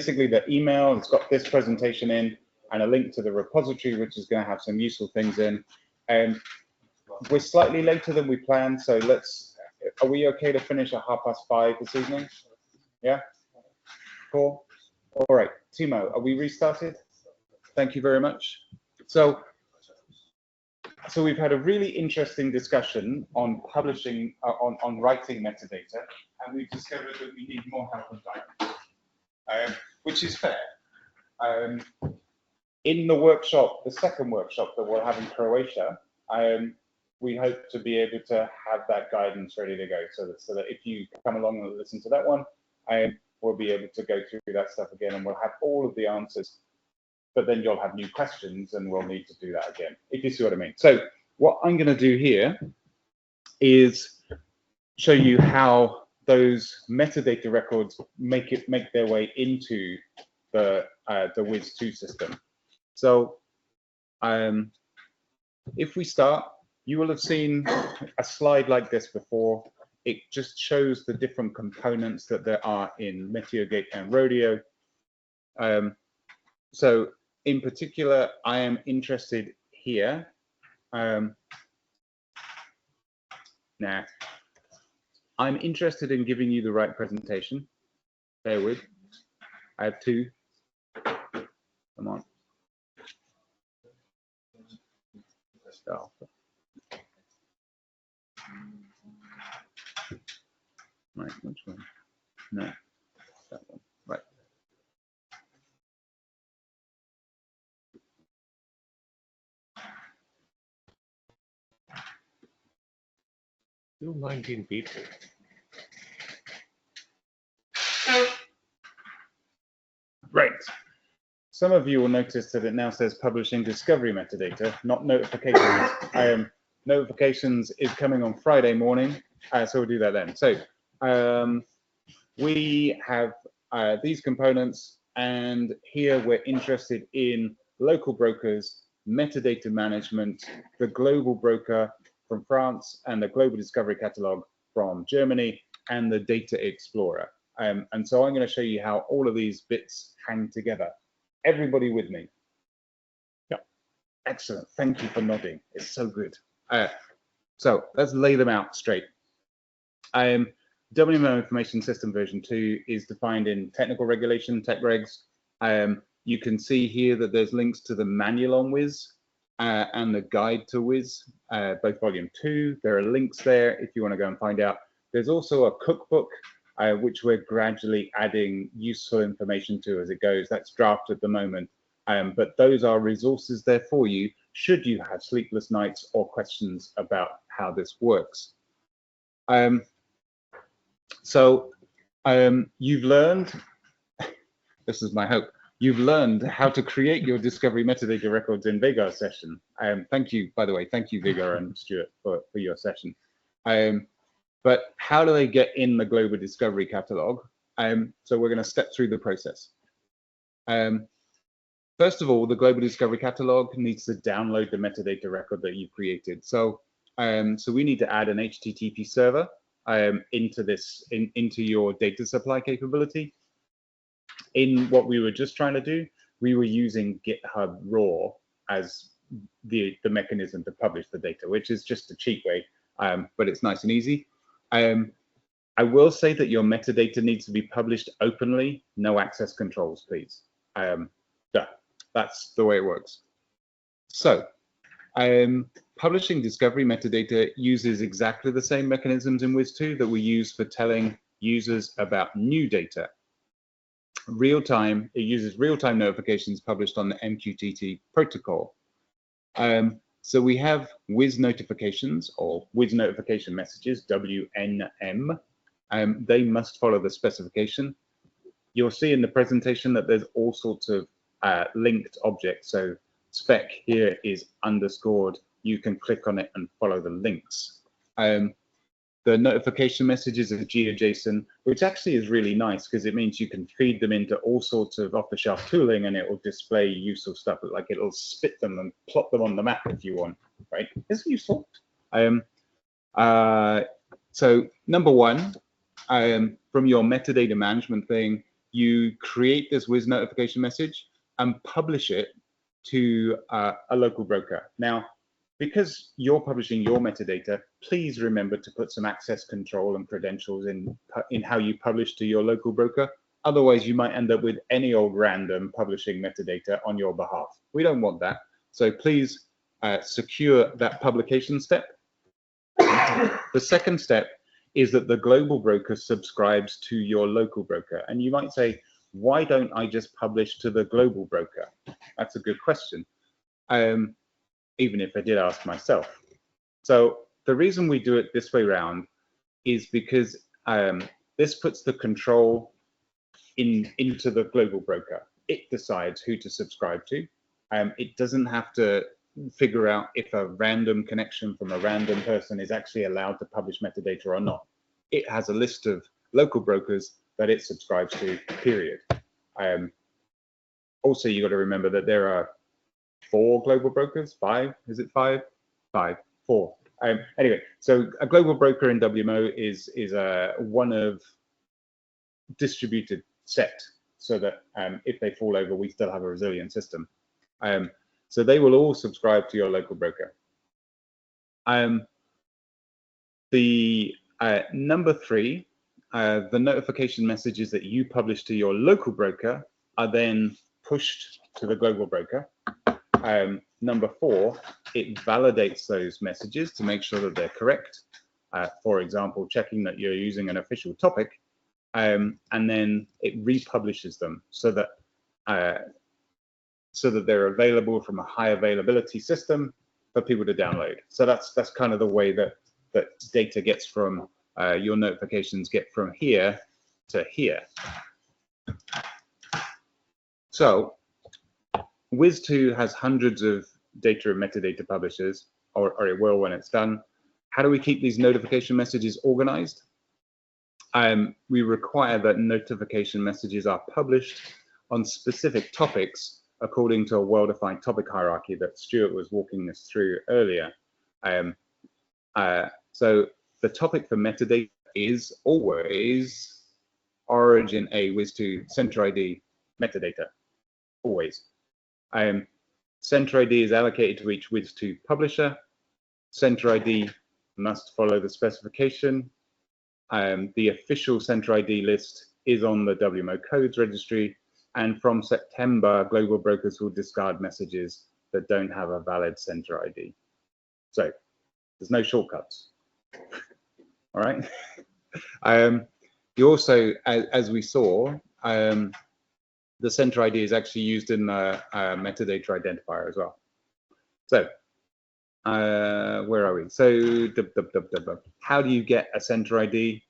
basically the email, it's got this presentation in and a link to the repository, which is going to have some useful things in. We're slightly later than we planned, so are we okay to finish at 5:30 this evening? Yeah? Cool. All right, Timo, are we restarted? Thank you very much. So we've had a really interesting discussion on publishing, on writing metadata, and we've discovered that we need more help and guidance, which is fair. In the workshop, the second workshop that we'll have in Croatia, we hope to be able to have that guidance ready to go, so that if you come along and listen to that one, we'll be able to go through that stuff again, and we'll have all of the answers. But then you'll have new questions, and we'll need to do that again, if you see what I mean. So what I'm going to do here is show you how those metadata records make their way into the Wiz2 system. So if we start, you will have seen a slide like this before. It just shows the different components that there are in MeteoGate and Rodeo. So in particular, I am interested here. Now, I'm interested in giving you the right presentation. Bear with. I have two. Come on. Oh. Right, which one? No, that one. Right. Still 19 people. Right. Some of you will notice that it now says publishing discovery metadata, not notifications. Notifications is coming on Friday morning, so we'll do that then. So we have these components, and here we're interested in local brokers, metadata management, the global broker from France, and the global discovery catalog from Germany, and the data explorer. And so I'm going to show you how all of these bits hang together. Everybody with me? Yeah, excellent. Thank you for nodding. It's so good. So let's lay them out straight. WMO Information System version 2 is defined in technical regulation, tech regs. You can see here that there's links to the manual on Wiz and the guide to Wiz, both volume 2. There are links there if you want to go and find out. There's also a cookbook, which we're gradually adding useful information to as it goes. That's draft at the moment. But those are resources there for you should you have sleepless nights or questions about how this works. So you've learned, this is my hope, you've learned how to create your discovery metadata records in Vegar's session. Thank you, by the way, thank you, Vegar and Stuart, for your session. But how do they get in the global discovery catalog? So we're going to step through the process. First of all, the global discovery catalog needs to download the metadata record that you've created. So we need to add an HTTP server into your data supply capability. In what we were just trying to do, we were using GitHub Raw as the mechanism to publish the data, which is just a cheap way, but it's nice and easy. I will say that your metadata needs to be published openly, no access controls, please. That's the way it works. So publishing discovery metadata uses exactly the same mechanisms in Wiz2 that we use for telling users about new data. Real-time, it uses real-time notifications published on the MQTT protocol. So we have Wiz notifications or Wiz notification messages, WNM. They must follow the specification. You'll see in the presentation that there's all sorts of linked objects. So spec here is underscored. You can click on it and follow the links. The notification messages are GeoJSON, which actually is really nice because it means you can feed them into all sorts of off-the-shelf tooling and it will display useful stuff, like it'll spit them and plot them on the map if you want, right? It's useful. So number one, from your metadata management thing, you create this Wiz notification message and publish it to a local broker. Now, because you're publishing your metadata, please remember to put some access control and credentials in how you publish to your local broker. Otherwise, you might end up with any old random publishing metadata on your behalf. We don't want that. So please secure that publication step. The second step is that the global broker subscribes to your local broker. And you might say, why don't I just publish to the global broker? That's a good question, even if I did ask myself. So the reason we do it this way around is because this puts the control into the global broker. It decides who to subscribe to. It doesn't have to figure out if a random connection from a random person is actually allowed to publish metadata or not. It has a list of local brokers that it subscribes to, period. Also, you got to remember that there are 4 global brokers, 5, is it 5? 5, 4. Anyway, so a global broker in WMO is one of distributed set, so that if they fall over, we still have a resilient system. So they will all subscribe to your local broker. The number 3, the notification messages that you publish to your local broker are then pushed to the global broker. Number 4, it validates those messages to make sure that they're correct. For example, checking that you're using an official topic, and then it republishes them so that they're available from a high availability system for people to download. So that's kind of the way that data gets from your notifications get from here to here. So Wiz2 has hundreds of data and metadata publishers, or it will when it's done. How do we keep these notification messages organized? We require that notification messages are published on specific topics according to a well-defined topic hierarchy that Stuart was walking us through earlier. So the topic for metadata is always origin A Wiz2 center ID metadata, always. Center ID is allocated to each Wiz2 publisher. Center ID must follow the specification. The official center ID list is on the WMO codes registry, and from September, global brokers will discard messages that don't have a valid center ID. So there's no shortcuts. All right. You also, as we saw, the center ID is actually used in the metadata identifier as well. So where are we? So how do you get a center ID?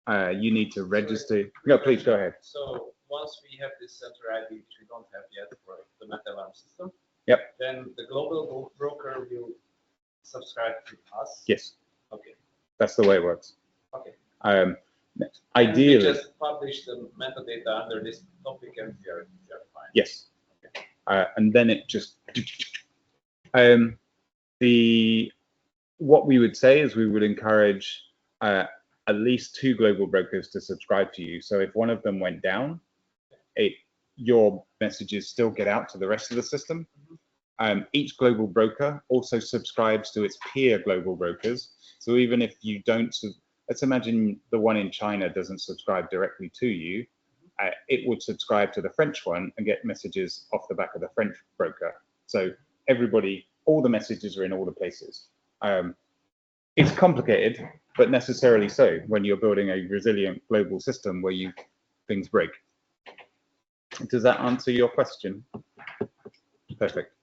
You need to register. No, please go ahead. So once we have this center ID, which we don't have yet for the MetaAlarm system, yep, then the global broker will subscribe to us. Yes. Okay. That's the way it works. Okay. Ideally, we just publish the metadata under this topic, and we are fine. Yes. Okay. And then it just what we would say is we would encourage at least 2 global brokers to subscribe to you. So if one of them went down, your messages still get out to the rest of the system. Each global broker also subscribes to its peer global brokers. So even if you don't, let's imagine the one in China doesn't subscribe directly to you, it would subscribe to the French one and get messages off the back of the French broker. So everybody, all the messages are in all the places. It's complicated, but necessarily so when you're building a resilient global system where things break. Does that answer your question? Perfect.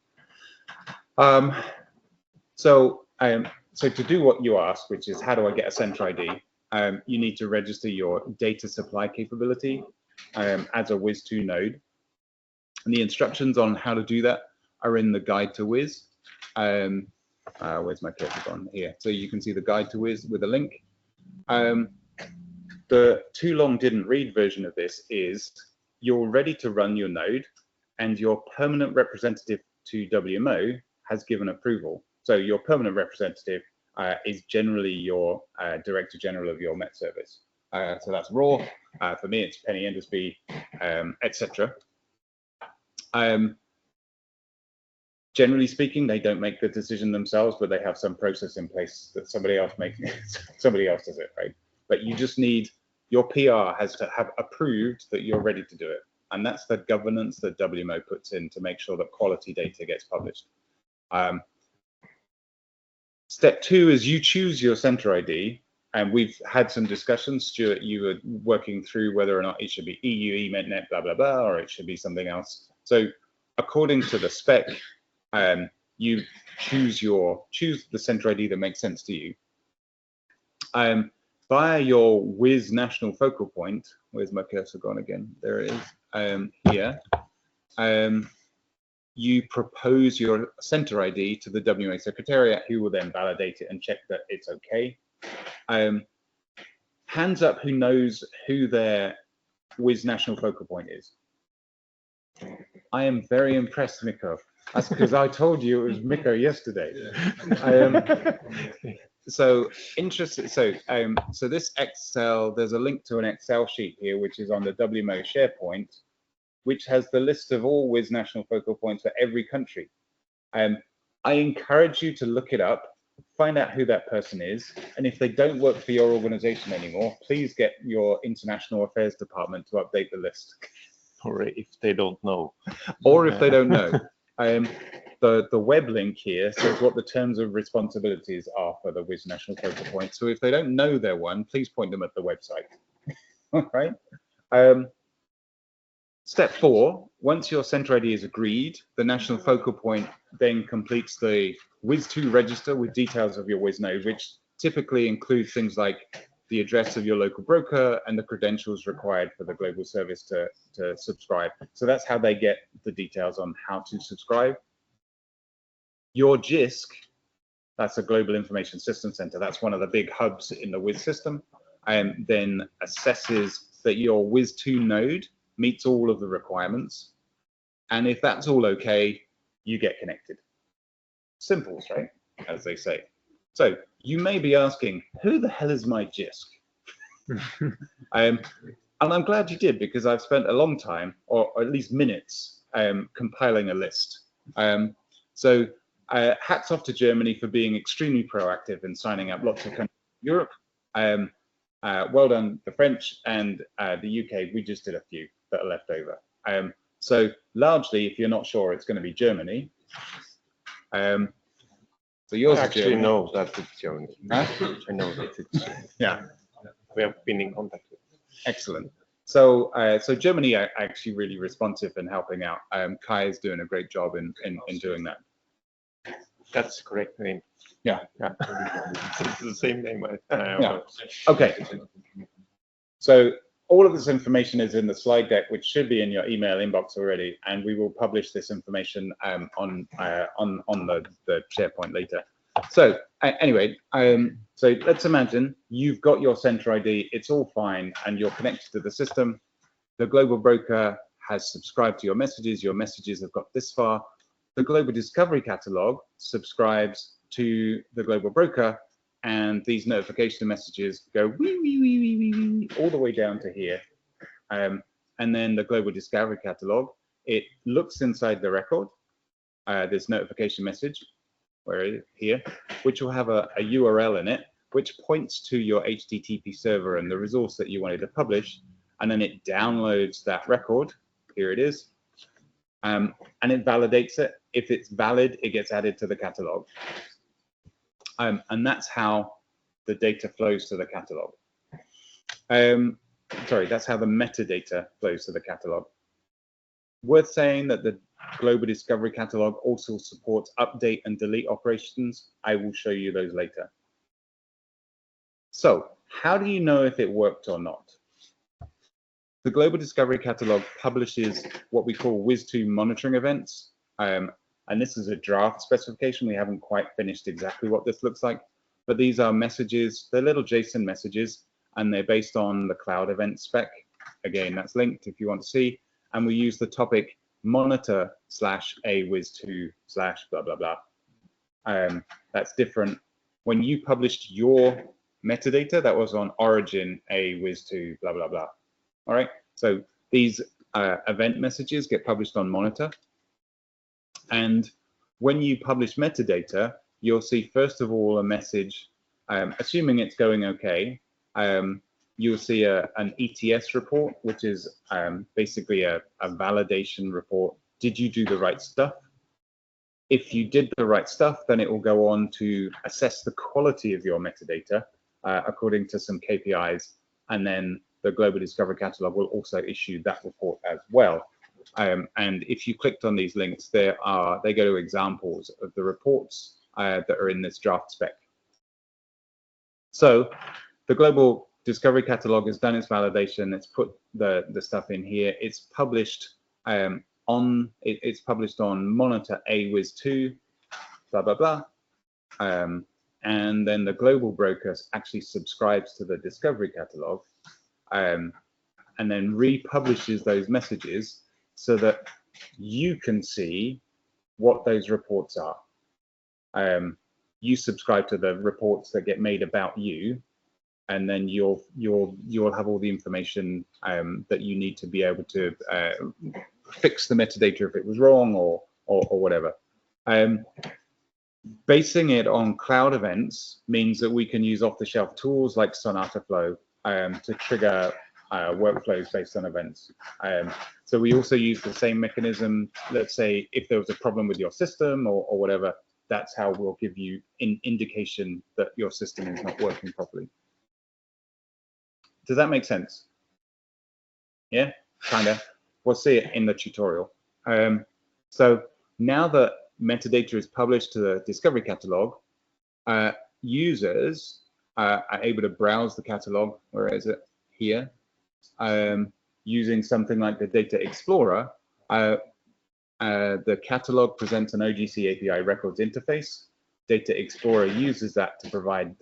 So to do what you asked, which is how do I get a center ID, you need to register your data supply capability as a Wiz2 node. And the instructions on how to do that are in the guide to Wiz. Where's my cursor gone? Here. So you can see the guide to Wiz with a link. The too long didn't read version of this is you're ready to run your node and your permanent representative to WMO has given approval. So your permanent representative is generally your Director General of your Met service. So that's raw. For me, it's Penny Endersby, etc. Generally speaking, they don't make the decision themselves, but they have some process in place that somebody else makes. Somebody else does it, right? But you just need, your PR has to have approved that you're ready to do it. And that's the governance that WMO puts in to make sure that quality data gets published. Step 2 is you choose your center ID. And we've had some discussions, Stuart, you were working through whether or not it should be EU, EUMETNET, blah, blah, blah, or it should be something else. So according to the spec, you choose the center ID that makes sense to you. Via your WIS national focal point, where's my cursor gone again? There it is, here. You propose your center ID to the WMA Secretariat, who will then validate it and check that it's okay. Hands up who knows who their WIS national focal point is. I am very impressed, Mikko. That's because I told you it was Mikko yesterday. So interesting. So this Excel, there's a link to an Excel sheet here, which is on the WMO SharePoint, which has the list of all WIS national focal points for every country. I encourage you to look it up, find out who that person is, and if they don't work for your organization anymore, please get your International Affairs Department to update the list. Or if they don't know. Or if they don't know. The web link here says what the terms of responsibilities are for the WIS national focal point. So if they don't know their one, please point them at the website. All right. Step 4, once your center ID is agreed, the national focal point then completes the WIS2 register with details of your WIS node, which typically includes things like the address of your local broker and the credentials required for the global service to subscribe. So that's how they get the details on how to subscribe. Your GISC, that's a Global Information System Center. That's one of the big hubs in the WIS system, and then assesses that your WIS2 node meets all of the requirements. And if that's all okay, you get connected. Simples, right? As they say. So you may be asking, who the hell is my GISC? And I'm glad you did, because I've spent a long time, or at least minutes, compiling a list. Hats off to Germany for being extremely proactive in signing up lots of countries in Europe. Well done, the French and the UK. We just did a few that are left over. So largely, if you're not sure, it's going to be Germany. So yours I actually Germany. know that it's Germany. Huh? I know that it's Yeah. We have been in contact with. Excellent. So Germany are actually really responsive and helping out. Kai is doing a great job in doing that. That's the correct name. Yeah. Yeah. It's the same name. Yeah. Okay. So all of this information is in the slide deck, which should be in your email inbox already, and we will publish this information on the SharePoint later. So anyway, so let's imagine you've got your center ID, it's all fine, and you're connected to the system. The global broker has subscribed to your messages have got this far. The global discovery catalog subscribes to the global broker, and these notification messages go wee, wee, wee, wee, wee, wee, all the way down to here. And then the global discovery catalog, it looks inside the record, this notification message, where it is here, which will have a URL in it, which points to your HTTP server and the resource that you wanted to publish, and then it downloads that record. Here it is, and it validates it. If it's valid, it gets added to the catalog, and that's how the data flows to the catalog. Sorry, that's how the metadata flows to the catalog. Worth saying that the Global Discovery Catalog also supports update and delete operations. I will show you those later. So how do you know if it worked or not? The Global Discovery Catalog publishes what we call WIS2 monitoring events. And this is a draft specification. We haven't quite finished exactly what this looks like, but these are messages, they're little JSON messages, and they're based on the cloud event spec. Again, that's linked if you want to see. And we use the topic monitor/a-WIS2/ blah, blah, blah. That's different. When you published your metadata, that was on origin a-WIS2 blah, blah, blah. All right, so these event messages get published on Monitor. And when you publish metadata, you'll see, first of all, a message, assuming it's going okay, you'll see an ETS report, which is basically a validation report. Did you do the right stuff? If you did the right stuff, then it will go on to assess the quality of your metadata according to some KPIs. And then the Global Discovery Catalog will also issue that report as well. And if you clicked on these links, they go to examples of the reports that are in this draft spec. So the Global Discovery Catalog has done its validation. It's put the stuff in here. It's published it's published on Monitor AWIS2, blah blah blah. And then the global broker actually subscribes to the Discovery Catalog, and then republishes those messages so that you can see what those reports are. You subscribe to the reports that get made about you, and then you'll have all the information that you need to be able to fix the metadata if it was wrong or whatever. Basing it on cloud events means that we can use off-the-shelf tools like Sonata Flow to trigger workflows based on events. So we also use the same mechanism. Let's say if there was a problem with your system or whatever, that's how we'll give you an indication that your system is not working properly. Does that make sense? Yeah, kind of. We'll see it in the tutorial. So now that metadata is published to the Discovery Catalog, users are able to browse the catalog, where is it? Here. Using something like the Data Explorer, the catalog presents an OGC API records interface. Data Explorer uses that to provide,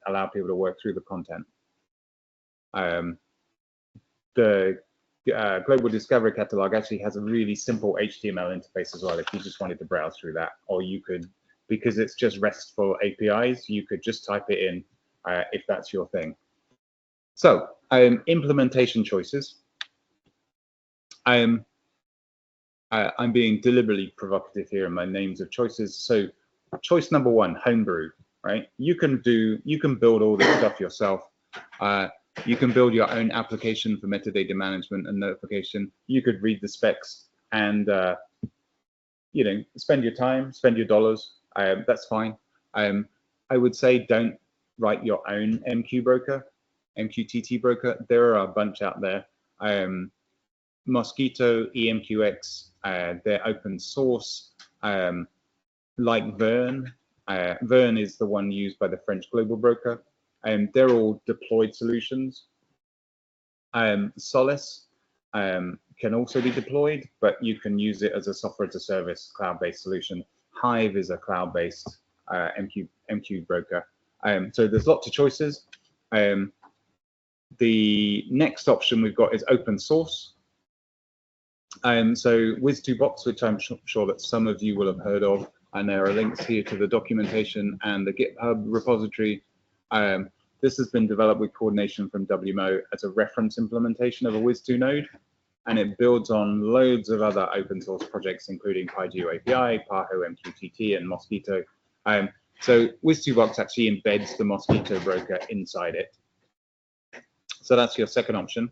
allow people to work through the content. The Global Discovery Catalog actually has a really simple HTML interface as well, if you just wanted to browse through that. Or you could, because it's just RESTful APIs, you could just type it in if that's your thing. So, implementation choices. I'm being deliberately provocative here in my names of choices. So, choice number one, homebrew, right? You can build all this stuff yourself. You can build your own application for metadata management and notification. You could read the specs and you know, spend your time, spend your dollars. That's fine. I would say don't write your own MQTT broker. There are a bunch out there. Mosquito, EMQX, they're open source. Like Vern. Vern is the one used by the French global broker. They're all deployed solutions. Solace can also be deployed, but you can use it as a software as a service cloud-based solution. Hive is a cloud-based MQ broker. So there's lots of choices. The next option we've got is open source. So Wiz2Box, which I'm sure that some of you will have heard of, and there are links here to the documentation and the GitHub repository. This has been developed with coordination from WMO as a reference implementation of a Wiz2 node, and it builds on loads of other open source projects, including PyGeo API, Paho MQTT, and Mosquito. So Wiz2Box actually embeds the Mosquito broker inside it. So that's your second option.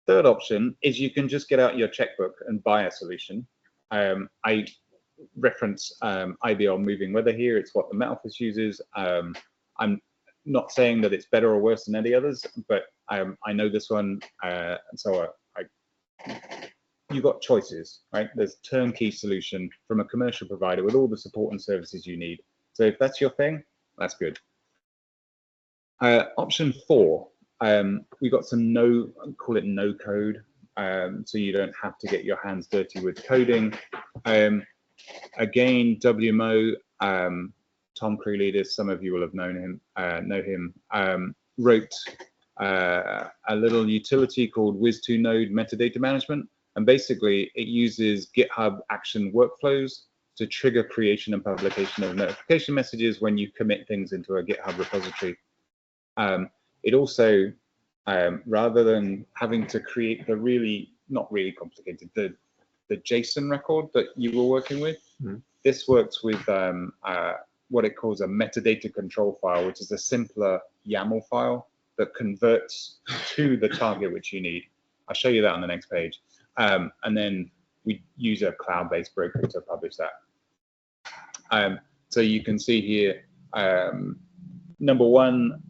Third option is you can just get out your checkbook and buy a solution. I reference IBL Moving Weather here. It's what the Met Office uses. I'm not saying that it's better or worse than any others, but I know this one, and so you've got choices, right? There's a turnkey solution from a commercial provider with all the support and services you need. So if that's your thing, that's good. Option 4, we got some call it no code, so you don't have to get your hands dirty with coding. Again, WMO, Tom Krulidis, some of you will have know him, wrote a little utility called Wiz2 Node Metadata Management, and basically it uses GitHub action workflows to trigger creation and publication of notification messages when you commit things into a GitHub repository. It also rather than having to create the not really complicated, the JSON record that you were working with. This works with what it calls a metadata control file, which is a simpler YAML file that converts to the target which you need. I'll show you that on the next page. And then we use a cloud-based broker to publish that. So you can see here, number one,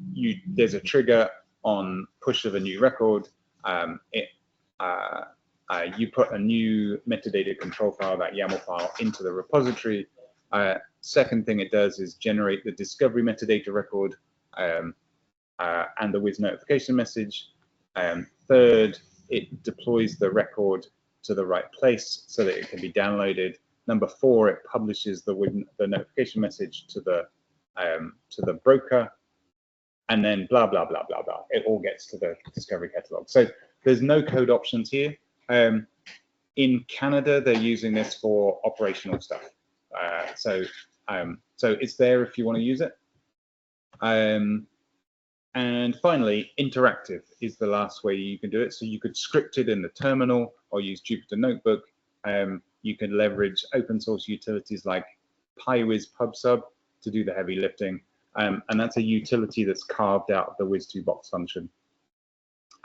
there's a trigger on push of a new record. You put a new metadata control file, that YAML file, into the repository. Second thing it does is generate the discovery metadata record and the WIS notification message. Third, it deploys the record to the right place so that it can be downloaded. Number four, it publishes the notification message to the broker, and then blah, blah, blah, blah, blah. It all gets to the discovery catalog. So there's no code options here. In Canada, they're using this for operational stuff. So it's there if you want to use it. And finally, interactive is the last way you can do it. So you could script it in the terminal or use Jupyter Notebook. You can leverage open source utilities like PyWiz PubSub to do the heavy lifting. And that's a utility that's carved out of the Wiz2 box function.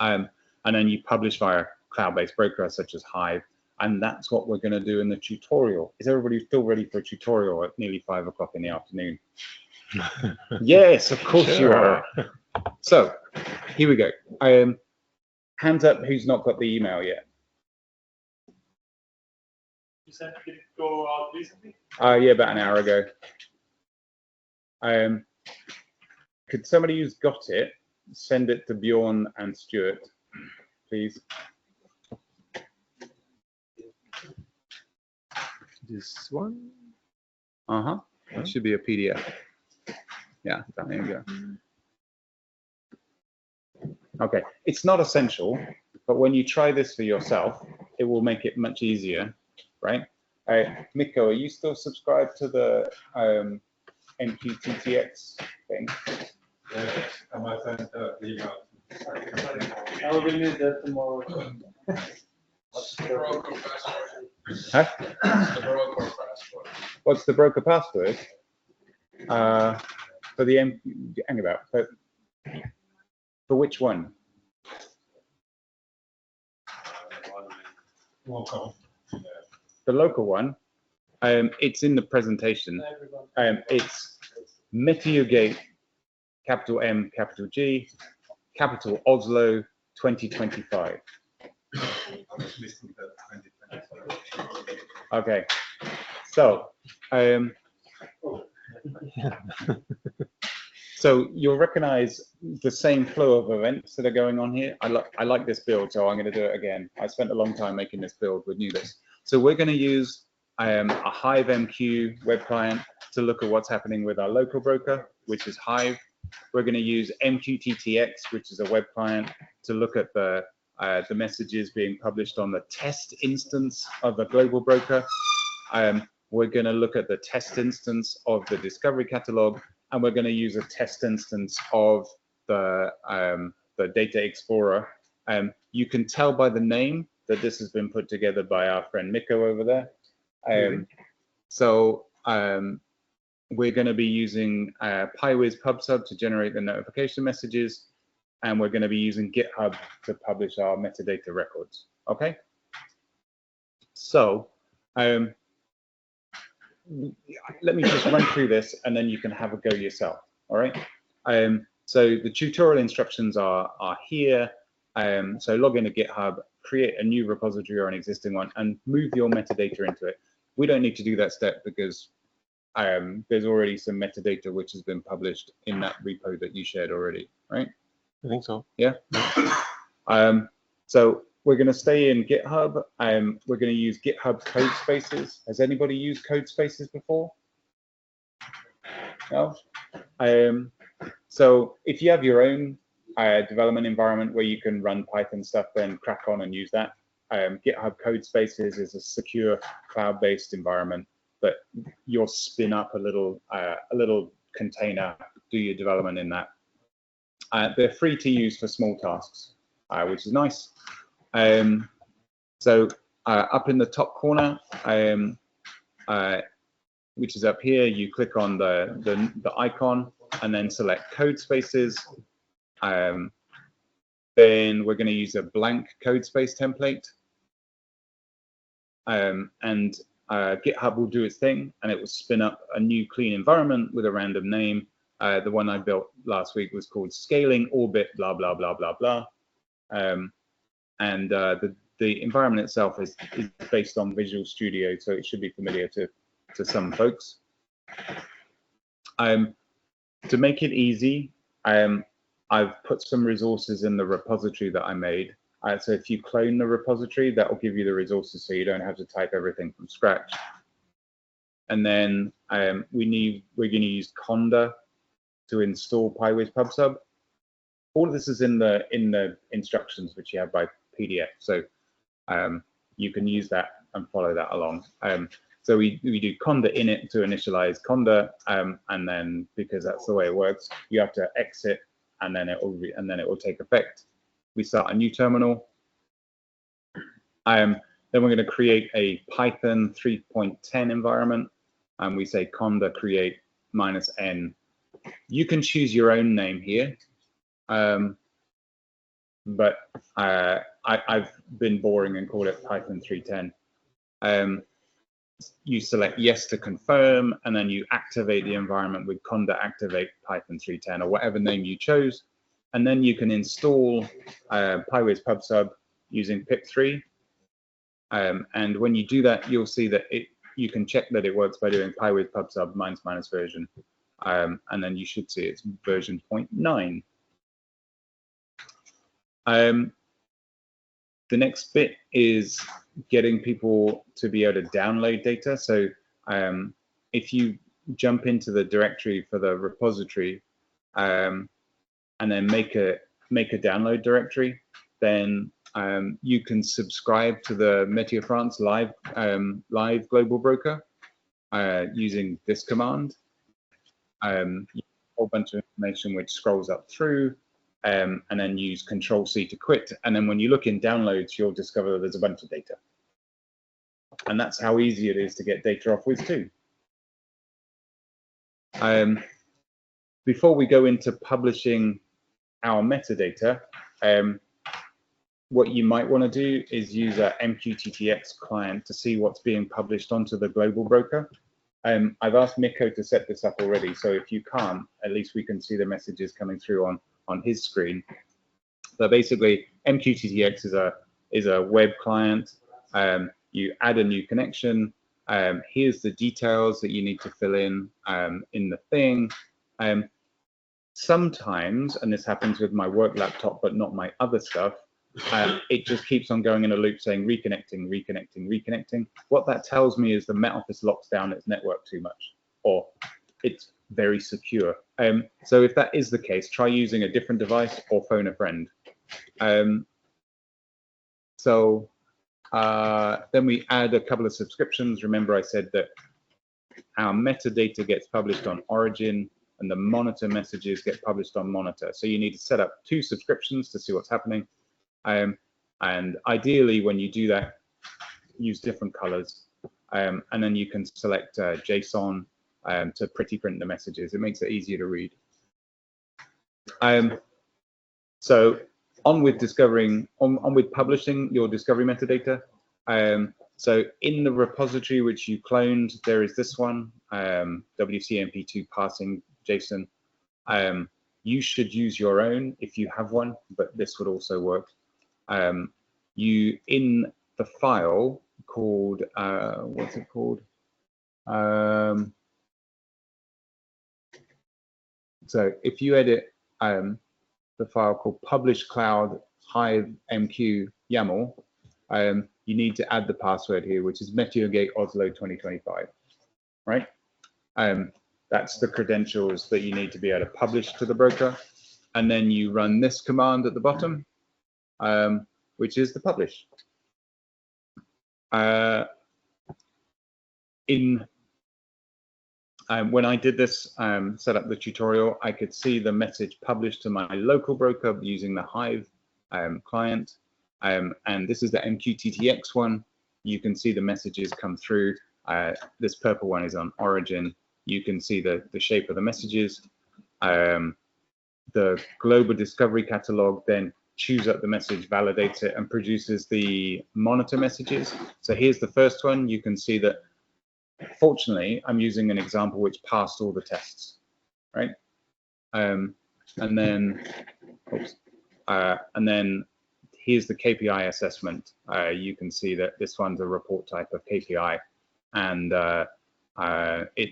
And then you publish via cloud-based broker such as Hive. And that's what we're going to do in the tutorial. Is everybody still ready for a tutorial at nearly 5 o'clock in the afternoon? Yes, of course you are. So here we go. Hands up who's not got the email yet. You said did it go out recently? Yeah, about an hour ago. Could somebody who's got it send it to Bjorn and Stuart, please? This one? It should be a PDF. Yeah, there you go. Okay, it's not essential, but when you try this for yourself, it will make it much easier, right? Mikko, are you still subscribed to the MQTTX thing? Yes, I might send the email. I will need that tomorrow. What's the broker password? Huh? What's the broker password? What's the broker password? For the hang about. For which one? Local. The local one. It's in the presentation. It's MeteoGate, capital M, capital G, capital Oslo, 2025. Okay, so so you'll recognize the same flow of events that are going on here. I like this build, so I'm going to do it again. I spent a long time making this build with Nubis. So we're going to use a Hive MQ web client to look at what's happening with our local broker, which is Hive. We're going to use MQTTX, which is a web client, to look at the messages being published on the test instance of the global broker. We're going to look at the test instance of the discovery catalog, and we're going to use a test instance of the data explorer. You can tell by the name that this has been put together by our friend Mikko over there. We're going to be using PyWiz PubSub to generate the notification messages, and we're going to be using GitHub to publish our metadata records. Okay. So let me just run through this, and then you can have a go yourself. All right. So the tutorial instructions are here. So log into GitHub, create a new repository or an existing one, and move your metadata into it. We don't need to do that step because there's already some metadata which has been published in that repo that you shared already, right? I think so. Yeah. So we're going to stay in GitHub. We're going to use GitHub code spaces. Has anybody used code spaces before? No? So if you have your own development environment where you can run Python stuff, then crack on and use that. GitHub code spaces is a secure cloud-based environment that you'll spin up a little container, do your development in that. they're free to use for small tasks, which is nice. So up in the top corner, which is up here, you click on the icon and then select code spaces. Then we're going to use a blank code space template. And GitHub will do its thing, and it will spin up a new clean environment with a random name. The one I built last week was called Scaling Orbit, blah, blah, blah, blah, blah. And the environment itself is based on Visual Studio, so it should be familiar to some folks. To make it easy, I've put some resources in the repository that I made. So if you clone the repository, that will give you the resources so you don't have to type everything from scratch. And then we're going to use Conda to install PyWiz PubSub. All of this is in the instructions which you have by PDF. So you can use that and follow that along. So we do conda init to initialize conda, and then because that's the way it works, you have to exit, and then it will take effect. We start a new terminal. Then we're going to create a Python 3.10 environment, and we say conda create -n. You can choose your own name here, but I've been boring and called it Python 3.10. You select yes to confirm, and then you activate the environment with conda activate Python 3.10 or whatever name you chose, and then you can install PyWiz PubSub using pip3. And when you do that, you'll see that you can check that it works by doing PyWiz PubSub -- version, and then you should see it's version 0.9. The next bit is getting people to be able to download data. So if you jump into the directory for the repository and then make a download directory, then you can subscribe to the Meteo France live global broker using this command. A whole bunch of information which scrolls up through. And then use Control-C to quit. And then when you look in downloads, you'll discover that there's a bunch of data. And that's how easy it is to get data off Wiz2. Before we go into publishing our metadata, what you might want to do is use a MQTTX client to see what's being published onto the global broker. I've asked Mikko to set this up already, so if you can't, at least we can see the messages coming through on his screen. But basically, MQTTX is a web client. You add a new connection. Here's the details that you need to fill in the thing. Sometimes, and this happens with my work laptop, but not my other stuff, it just keeps on going in a loop saying reconnecting, reconnecting, reconnecting. What that tells me is the Met Office locks down its network too much, or it's very secure. So if that is the case, try using a different device or phone a friend. Then we add a couple of subscriptions. Remember I said that our metadata gets published on Origin and the monitor messages get published on Monitor. So you need to set up 2 subscriptions to see what's happening. And ideally, when you do that, use different colors. And then you can select JSON to pretty print the messages. It makes it easier to read. So on with publishing your discovery metadata. So in the repository which you cloned, there is this one, WCMP2 parsing JSON. You should use your own if you have one, but this would also work. You in the file called what's it called? So if you edit the file called publish cloud hive mq YAML, you need to add the password here, which is MeteoGate Oslo 2025, right? That's the credentials that you need to be able to publish to the broker. And then you run this command at the bottom, which is the publish. In When I did this, set up the tutorial, I could see the message published to my local broker using the Hive client. And this is the MQTTX one. You can see the messages come through. This purple one is on origin. You can see the shape of the messages. The global discovery catalog then chews up the message, validates it, and produces the monitor messages. So here's the first one. You can see that, fortunately, I'm using an example which passed all the tests, right? And then, oops, and then here's the KPI assessment. You can see that this one's a report type of KPI, and it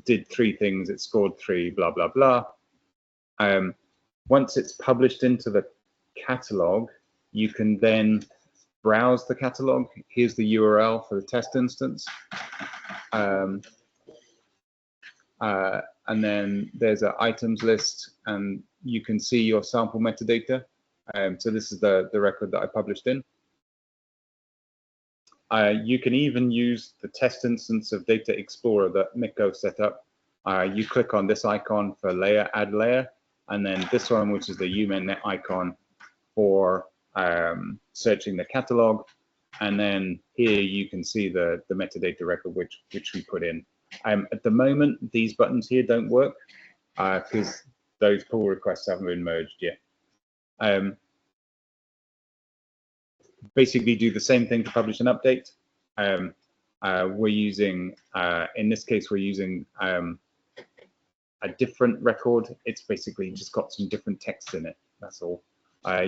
did 3 things. It scored 3, blah, blah, blah. Once it's published into the catalog, you can then browse the catalog. Here's the URL for the test instance. And then there's an items list, and you can see your sample metadata. So this is the record that I published in. You can even use the test instance of Data Explorer that Mikko set up. You click on this icon for layer, add layer, and then this one, which is the EUMETNET icon for searching the catalog. And then here you can see the metadata record which we put in. At the moment, these buttons here don't work because those pull requests haven't been merged yet. Basically do the same thing to publish an update. We're using, in this case, we're using a different record. It's basically just got some different text in it, that's all.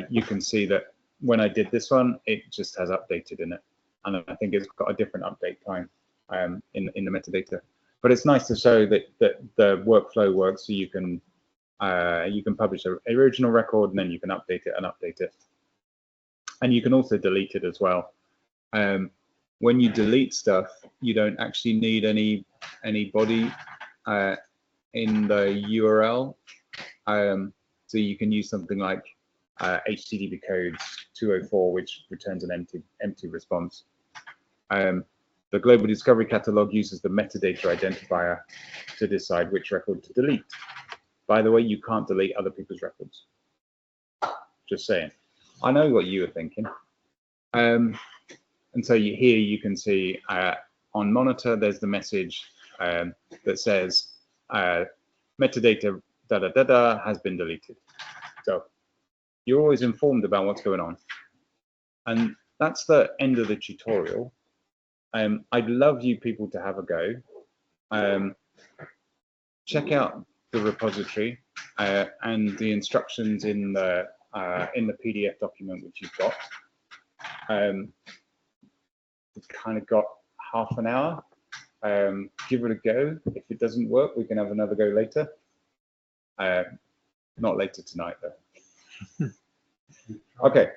You can see that when I did this one, it just has updated in it. And I think it's got a different update time in the metadata. But it's nice to show that the workflow works, so you can publish an original record and then you can update it and update it. And you can also delete it as well. When you delete stuff, you don't actually need any body in the URL. So you can use something like HTTP codes 204, which returns an empty response. The global discovery catalog uses the metadata identifier to decide which record to delete. By the way, you can't delete other people's records. Just saying. I know what you were thinking. And so here you can see on monitor, there's the message that says metadata has been deleted. So you're always informed about what's going on. And that's the end of the tutorial. I'd love you people to have a go. Check out the repository and the instructions in the PDF document which you've got. We've kind of got half an hour. Give it a go. If it doesn't work, we can have another go later. Not later tonight, though. Okay.